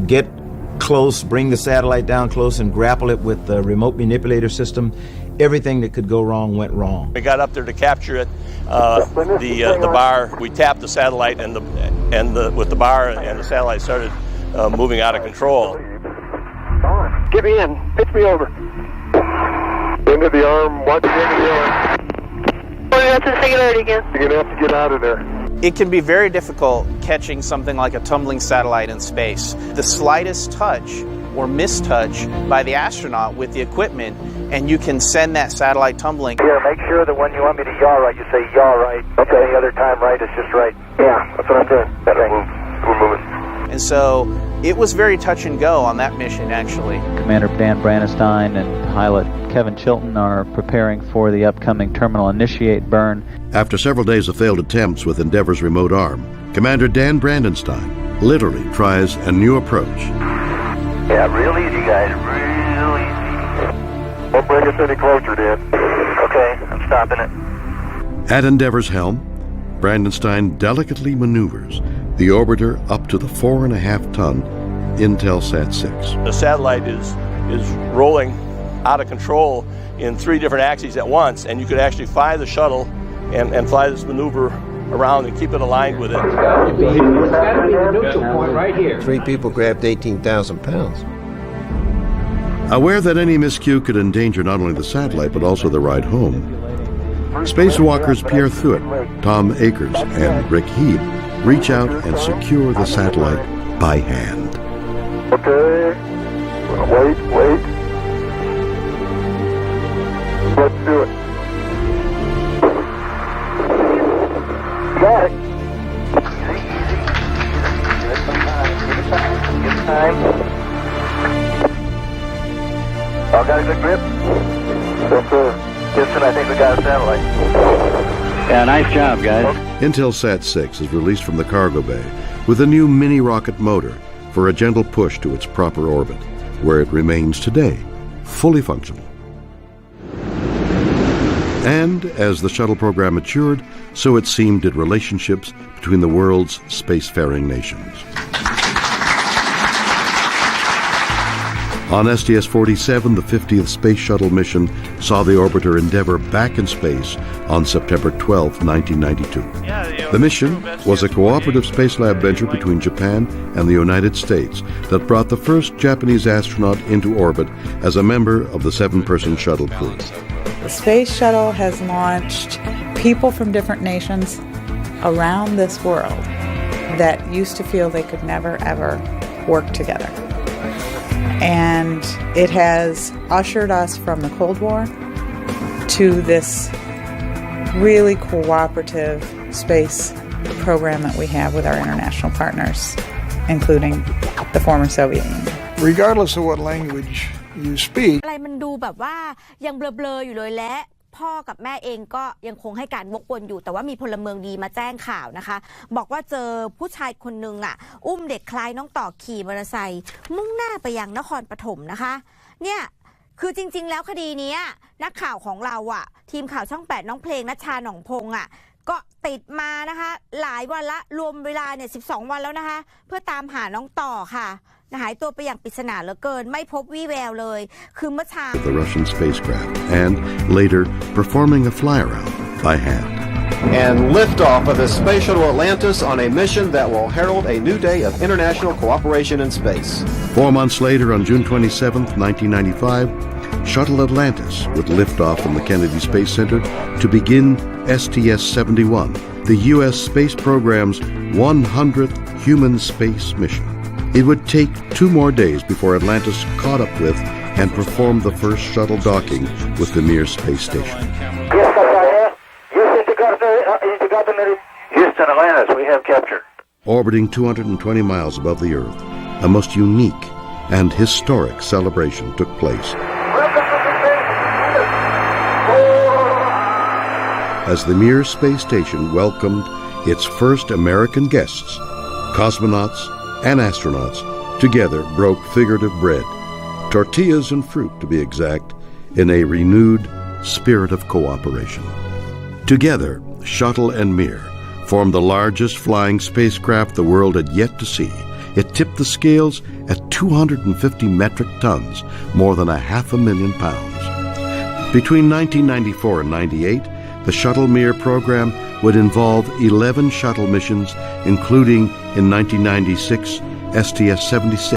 Get close, bring the satellite down close and grapple it with the remote manipulator system. Everything that could go wrong went wrong. We got up there to capture it. The bar, we tapped the satellite with the bar, and the satellite started moving out of control. Get me in. Pitch me over. Into the arm. Watch the end of the arm. We're going to singularity again. You're going to have to get out of there. It can be very difficult catching something like a tumbling satellite in space. The slightest touch or mistouch by the astronaut with the equipment, and you can send that satellite tumbling. Here, make sure that when you want me to yaw right, you say yaw right. Okay. Any other time right, it's just right. Yeah, that's what I'm doing. We're moving. And so it was very touch and go on that mission, actually. Commander Dan Brandenstein and pilot Kevin Chilton are preparing for the upcoming terminal initiate burn. After several days of failed attempts with Endeavour's remote arm, Commander Dan Brandenstein literally tries a new approach. Yeah, real easy, guys, real easy. Don't bring us any closer, Dan. Okay, I'm stopping it. At Endeavour's helm, Brandenstein delicately maneuvers the orbiter up to the 4.5-ton Intelsat 6. The satellite is rolling out of control in 3 different axes at once, and you could actually fly the shuttle and fly this maneuver around and keep it aligned with it. It's got to be the neutral point right here. 3 people grabbed 18,000 pounds. Aware that any miscue could endanger not only the satellite but also the ride home, spacewalkers Pierre Thuot, Tom Akers, and Rick Heeb reach out and secure the satellite by hand. Okay, wait. Let's do it. Got it. Get time. All got a good grip? Yes, sir. Houston, I think we got a satellite. Yeah, nice job, guys. Intelsat 6 is released from the cargo bay with a new mini-rocket motor for a gentle push to its proper orbit, where it remains today, fully functional. And as the shuttle program matured, so it seemed did relationships between the world's spacefaring nations. On STS-47, the 50th Space Shuttle mission saw the orbiter Endeavour back in space on September 12, 1992. The mission was a cooperative space lab venture between Japan and the United States that brought the first Japanese astronaut into orbit as a member of the 7-person shuttle crew. The Space Shuttle has launched people from different nations around this world that used to feel they could never, ever work together. And it has ushered us from the Cold War to this really cooperative space program that we have with our international partners, including the former Soviet Union. Regardless of what language you speak. อะไรมันดูแบบว่ายังเบลอๆอยู่เลยและพ่อกับแม่เองก็ยังคงให้การวกวนอยู่แต่ว่ามีพลเมืองดีมาแจ้งข่าวนะคะบอกว่าเจอผู้ชายคนนึงอุ้มเด็กคล้ายน้องต่อขี่มอเตอร์ไซค์มุ่งหน้าไปยังนครปฐมนะคะเนี่ยคือจริงๆแล้วคดีนี้นักข่าวของเราทีมข่าวช่อง 8น้องเพลงณชาหนองพงก็ติดมานะคะหลายวันละรวมเวลาเนี่ย12 วันแล้วนะคะเพื่อตามหาน้องต่อค่ะหายตัวไปอย่างปริศนาเหลือเกินไม่พบวี่แววเลยคือเมื่อเช้า The Russian spacecraft and later performing a fly-around by hand. And liftoff of the Space Shuttle Atlantis on a mission that will herald a new day of international cooperation in space. 4 months later, on June 27, 1995, Shuttle Atlantis would lift off from the Kennedy Space Center to begin STS-71, the U.S. space program's 100th human space mission. It would take 2 more days before Atlantis caught up with and performed the first shuttle docking with the Mir space station. Houston, Atlantis, we have captured. Orbiting 220 miles above the Earth, a most unique and historic celebration took place. As the Mir space station welcomed its first American guests, cosmonauts and astronauts together broke figurative bread, tortillas and fruit to be exact, in a renewed spirit of cooperation. Together, Shuttle and Mir formed the largest flying spacecraft the world had yet to see It tipped the scales at 250 metric tons, more than 500,000 pounds. Between 1994 and 98, the Shuttle Mir program would involve 11 shuttle missions, including in 1996 STS-76.